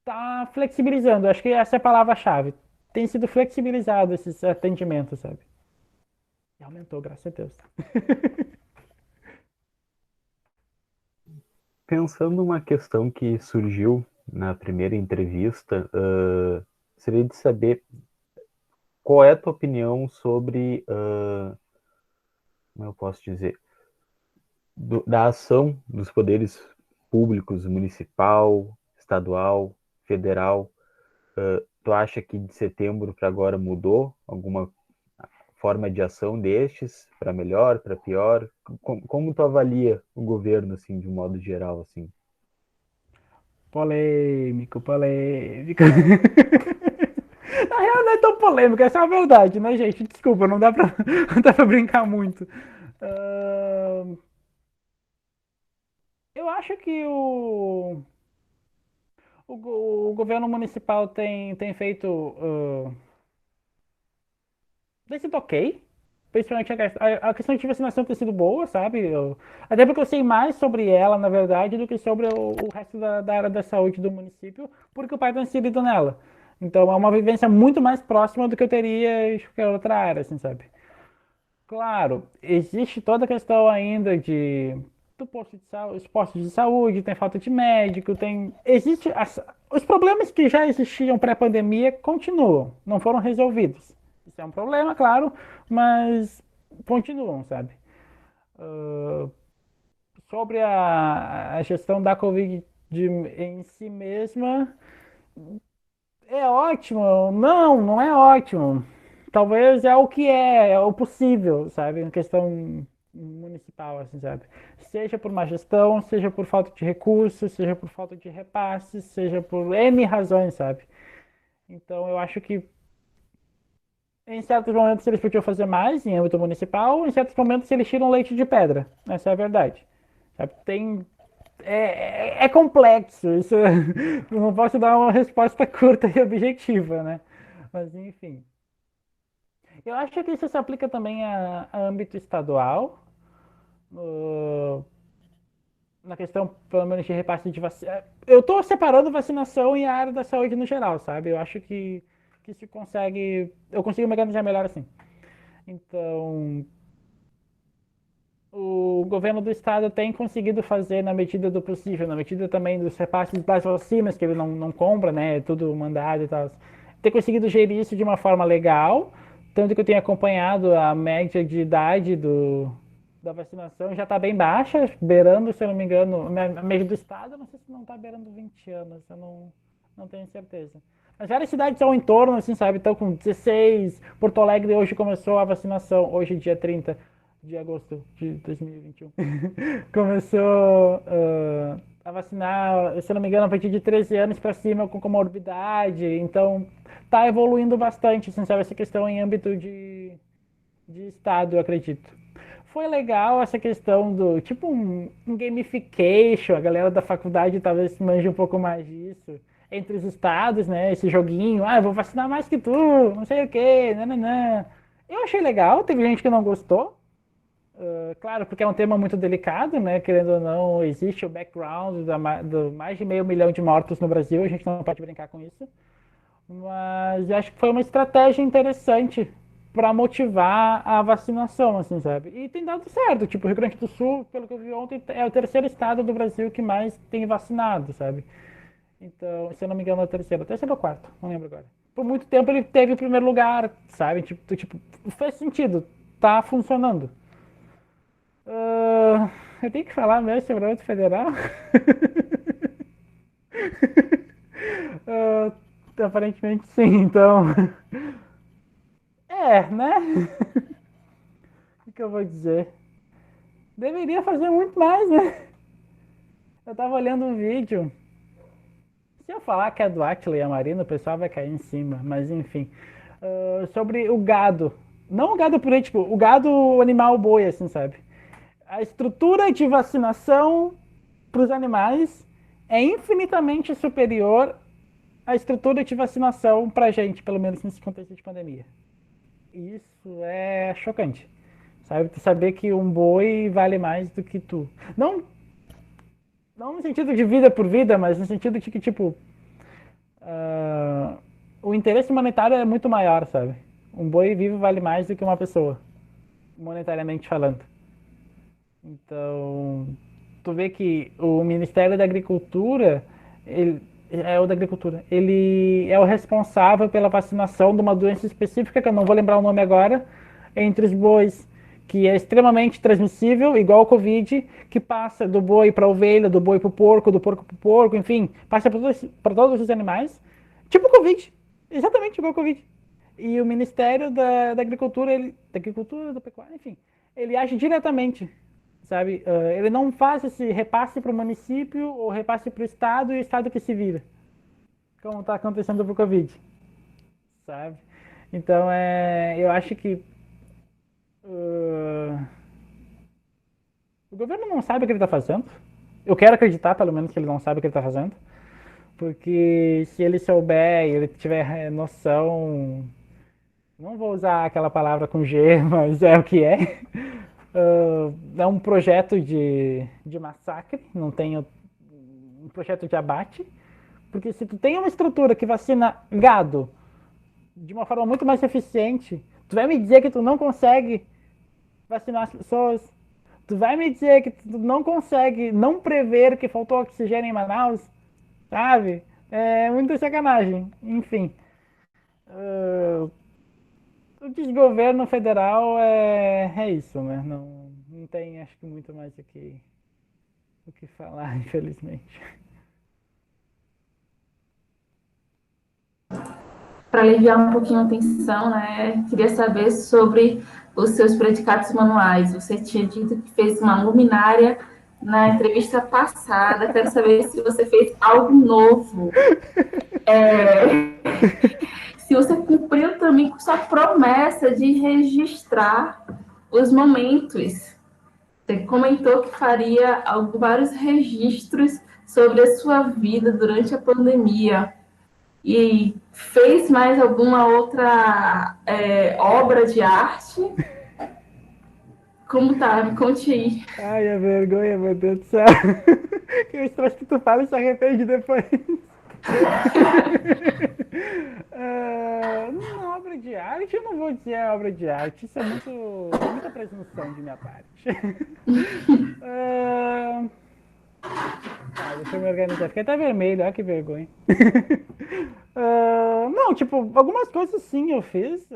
tá flexibilizando. Acho que essa é a palavra-chave. Tem sido flexibilizado esses atendimentos, sabe? E aumentou, graças a Deus. Pensando numa questão que surgiu na primeira entrevista, seria de saber qual é a tua opinião sobre, como eu posso dizer, da ação dos poderes públicos, municipal, estadual, federal. Tu acha que de setembro para agora mudou alguma forma de ação destes para melhor, para pior? Como tu avalia o governo assim de um modo geral assim? Polêmico. Na real, não é tão polêmico, essa é a verdade, né, gente? Desculpa, não dá pra, não dá pra brincar muito. Eu acho que o governo municipal tem feito. Tem sido ok. Principalmente a questão de vacinação tem sido boa, sabe? Até porque eu sei mais sobre ela, na verdade, do que sobre o resto da área da saúde do município, porque o pai está inserido nela. Então é uma vivência muito mais próxima do que eu teria em qualquer outra área, assim, sabe? Claro, existe toda a questão ainda do posto de saúde, os postos de saúde, tem falta de médico, os problemas que já existiam pré-pandemia continuam, não foram resolvidos. Isso é um problema, claro, mas continuam, sabe? Sobre a gestão da Covid em si mesma, é ótimo? Não é ótimo. Talvez é o que é o possível, sabe? Em questão municipal, assim, sabe? Seja por má gestão, seja por falta de recursos, seja por falta de repasses, seja por N razões, sabe? Então, eu acho que em certos momentos eles podiam fazer mais em âmbito municipal, em certos momentos eles tiram leite de pedra. Essa é a verdade. Sabe? É complexo. Isso eu não posso dar uma resposta curta e objetiva, né? Mas enfim. Eu acho que isso se aplica também a âmbito estadual, na questão, pelo menos, de repasse de vacina. Eu estou separando vacinação e a área da saúde no geral, sabe? Eu acho que se consegue. Eu consigo me organizar melhor assim. Então, o governo do estado tem conseguido fazer na medida do possível, na medida também dos repasses das vacinas que ele não compra, né? É tudo mandado e tal. Tem conseguido gerir isso de uma forma legal, tanto que eu tenho acompanhado a média de idade da vacinação já está bem baixa, beirando, se eu não me engano, a média do estado, eu não sei se não está beirando 20 anos, eu não tenho certeza. Mas várias cidades ao entorno, assim, sabe, estão com 16, Porto Alegre hoje começou a vacinação, hoje dia 30 de agosto de 2021. Começou a vacinar, se eu não me engano, a partir de 13 anos para cima com comorbidade, então está evoluindo bastante, assim, sabe, essa questão em âmbito de estado, eu acredito. Foi legal essa questão do, tipo, um gamification, a galera da faculdade talvez manje um pouco mais disso, entre os estados, né, esse joguinho, eu vou vacinar mais que tu, não sei o que, nananã. Eu achei legal, teve gente que não gostou, claro, porque é um tema muito delicado, né, querendo ou não, existe o background do mais de 500 mil de mortos no Brasil, a gente não pode brincar com isso, mas eu acho que foi uma estratégia interessante para motivar a vacinação, assim, sabe? E tem dado certo. Tipo, o Rio Grande do Sul, pelo que eu vi ontem, é o terceiro estado do Brasil que mais tem vacinado, sabe? Então, se eu não me engano, é o terceiro ou quarto, não lembro agora. Por muito tempo ele teve o primeiro lugar, sabe? Tipo, faz sentido, tá funcionando. Eu tenho que falar mesmo sobre o âmbito federal? Uh, Aparentemente sim, então. Né? O que eu vou dizer? Deveria fazer muito mais, né? Eu tava olhando um vídeo. Se eu falar que é do Átila e a Marina, o pessoal vai cair em cima, mas enfim. Sobre o gado. Não o gado político, o gado animal boi, assim, sabe? A estrutura de vacinação para os animais é infinitamente superior à estrutura de vacinação para a gente, pelo menos nesse contexto de pandemia. Isso é chocante. Sabe? Tu saber que um boi vale mais do que tu. Não no sentido de vida por vida, mas no sentido de que, tipo, o interesse monetário é muito maior, sabe? Um boi vivo vale mais do que uma pessoa, monetariamente falando. Então, tu vê que o Ministério da Agricultura, ele é o responsável pela vacinação de uma doença específica, que eu não vou lembrar o nome agora, entre os bois, que é extremamente transmissível, igual o Covid, que passa do boi para a ovelha, do boi para o porco, do porco para o porco, enfim, passa para todos os animais, tipo o Covid, exatamente igual o Covid. E o Ministério da Agricultura, da Agricultura, da Pecuária, enfim, ele age diretamente, sabe? Ele não faz esse repasse para o município ou repasse para o estado e o estado que se vira, como está acontecendo para o Covid, sabe? Então, eu acho que o governo não sabe o que ele está fazendo. Eu quero acreditar, pelo menos, que ele não sabe o que ele está fazendo. Porque se ele souber e ele tiver noção, não vou usar aquela palavra com G, mas é o que é. É um projeto de massacre, não tem um projeto de abate. Porque se tu tem uma estrutura que vacina gado de uma forma muito mais eficiente, tu vai me dizer que tu não consegue vacinar as pessoas? Tu vai me dizer que tu não consegue não prever que faltou oxigênio em Manaus? Sabe? É muita sacanagem. Enfim. O desgoverno federal é isso, né? Não tem, acho que, muito mais o que falar, infelizmente. para aliviar um pouquinho a tensão, né, queria saber sobre os seus predicados manuais. Você tinha dito que fez uma luminária na entrevista passada. Quero saber se você fez algo novo. Se você cumpriu também com sua promessa de registrar os momentos. Você comentou que faria vários registros sobre a sua vida durante a pandemia. E fez mais alguma outra obra de arte? Como tá? Me conte aí. Ai, a vergonha, meu Deus do céu. Que eu acho que tu fala e se arrepende depois. Uma obra de arte, eu não vou dizer obra de arte, isso é muita presunção de minha parte. Deixa eu me organizar, fiquei até vermelho, olha que vergonha. Não, tipo, algumas coisas sim eu fiz,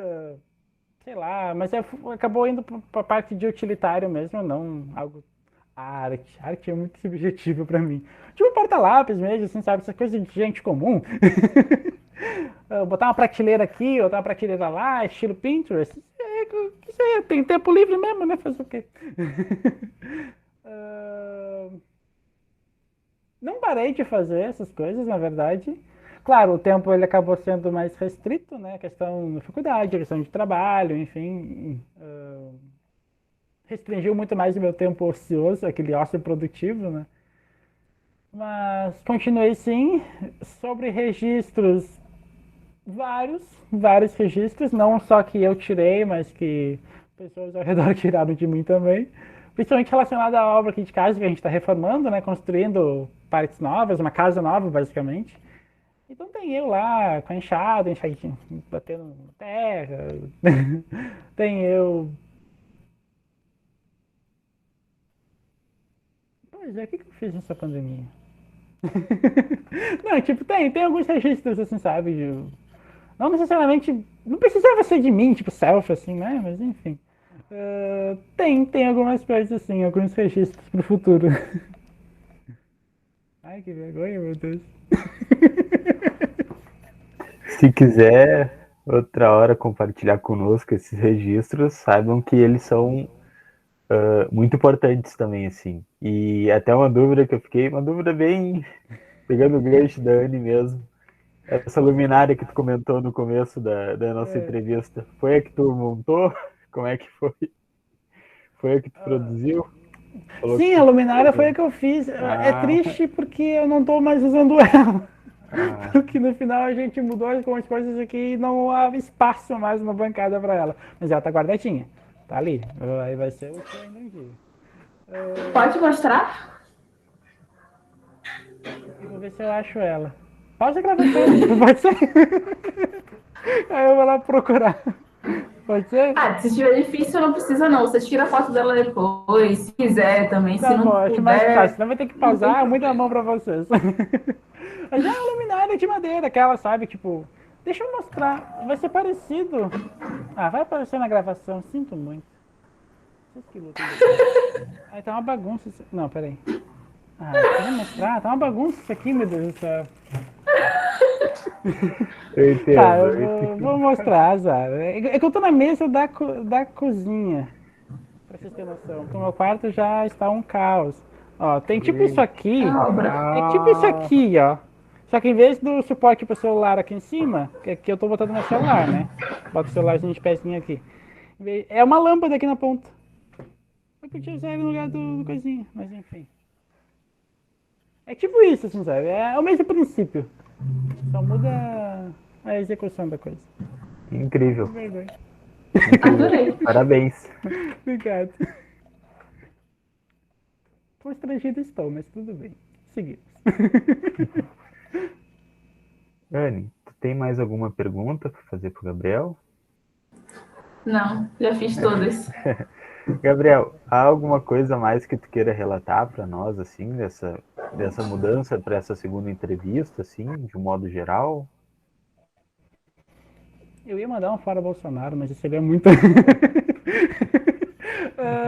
sei lá, mas acabou indo pra parte de utilitário mesmo, não algo. Arte. Arte é muito subjetivo pra mim. Tipo porta-lápis mesmo, assim, sabe? Essa coisa de gente comum. Botar uma prateleira aqui, botar uma prateleira lá, estilo Pinterest. Isso aí, tem tempo livre mesmo, né? Fazer o quê? Não parei de fazer essas coisas, na verdade. Claro, o tempo ele acabou sendo mais restrito, né? Questão da faculdade, questão de trabalho, enfim. Restringiu muito mais o meu tempo ocioso, aquele ócio produtivo, né? Mas continuei sim, sobre registros, vários registros, não só que eu tirei, mas que pessoas ao redor tiraram de mim também. Principalmente relacionado à obra aqui de casa, que a gente está reformando, né? Construindo partes novas, uma casa nova, basicamente. Então tem eu lá, com a enxada, batendo terra. Tem eu. Pois é, o que eu fiz nessa pandemia? Não, tipo, tem alguns registros, assim, sabe? Não necessariamente. Não precisava ser de mim, tipo, selfie, assim, né? Mas enfim. Tem algumas coisas, assim, alguns registros pro futuro. Ai, que vergonha, meu Deus. Se quiser, outra hora, compartilhar conosco esses registros, saibam que eles são muito importantes também, assim. E até uma dúvida que eu fiquei, uma dúvida bem pegando o gancho da Anne mesmo. Essa luminária que tu comentou no começo da nossa entrevista, foi a que tu montou? Como é que foi? Foi a que tu produziu? Falou Sim, que a tu... luminária foi a que eu fiz. É triste porque eu não tô mais usando ela. Porque no final a gente mudou algumas coisas aqui e não há espaço mais na bancada para ela. Mas ela tá guardadinha. Tá ali. Aí vai ser o que ainda um dia. Pode mostrar? Eu vou ver se eu acho ela. Pausa a gravação. Pode ser? Aí eu vou lá procurar. Pode ser? Se estiver difícil, não precisa não. Você tira a foto dela depois, se quiser também. Tá Se não bom, acho mais puder, fácil. Senão vai ter que pausar muita mão pra vocês. Mas é uma luminária de madeira, aquela, sabe? Tipo, deixa eu mostrar. Vai ser parecido. Vai aparecer na gravação. Sinto muito. Vocês que lutam. Aí tá uma bagunça. Não, peraí. Quer mostrar? Tá uma bagunça isso aqui, meu Deus do céu. Eu entendo. Tá, eu vou mostrar, azar. É que eu tô na mesa da cozinha. Pra vocês terem noção. Porque o meu quarto já está um caos. Ó, tem tipo isso aqui. É tipo isso aqui, ó. Só que em vez do suporte pro celular aqui em cima, que aqui eu tô botando meu celular, né? Boto o celularzinho de pezinho aqui. É uma lâmpada aqui na ponta. Eu podia usar ele no lugar do coisinha, mas enfim. É tipo isso, assim, sabe? É o mesmo princípio. Só muda a execução da coisa. Incrível. Adorei. Parabéns. Obrigado. Constrangido estou, mas tudo bem. Seguimos. Anne, tu tem mais alguma pergunta para fazer pro Gabriel? Não, já fiz todas. Gabriel, há alguma coisa mais que tu queira relatar para nós, assim, dessa mudança para essa segunda entrevista, assim, de um modo geral? Eu ia mandar um fora Bolsonaro, mas isso seria muito.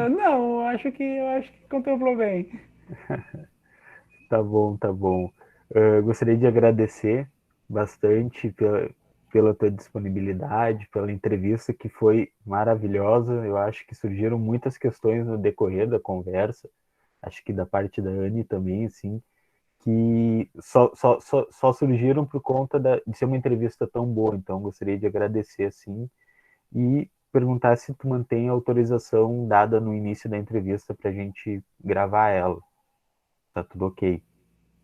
Não, eu acho que contemplou bem. Tá bom, tá bom. Gostaria de agradecer bastante pela tua disponibilidade, pela entrevista que foi maravilhosa. Eu acho que surgiram muitas questões no decorrer da conversa, acho que da parte da Anne também, assim, que só surgiram por conta de ser uma entrevista tão boa. Então, gostaria de agradecer, assim, e perguntar se tu mantém a autorização dada no início da entrevista para a gente gravar ela. Tá tudo ok?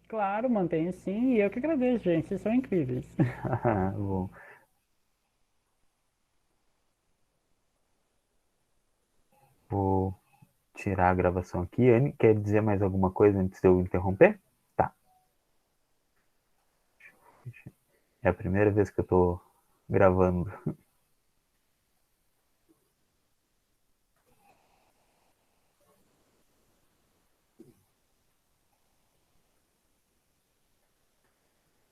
Claro, mantém sim, e eu que agradeço, gente, vocês são incríveis. Bom, vou tirar a gravação aqui. Anne, quer dizer mais alguma coisa antes de eu interromper? Tá. É a primeira vez que eu tô gravando.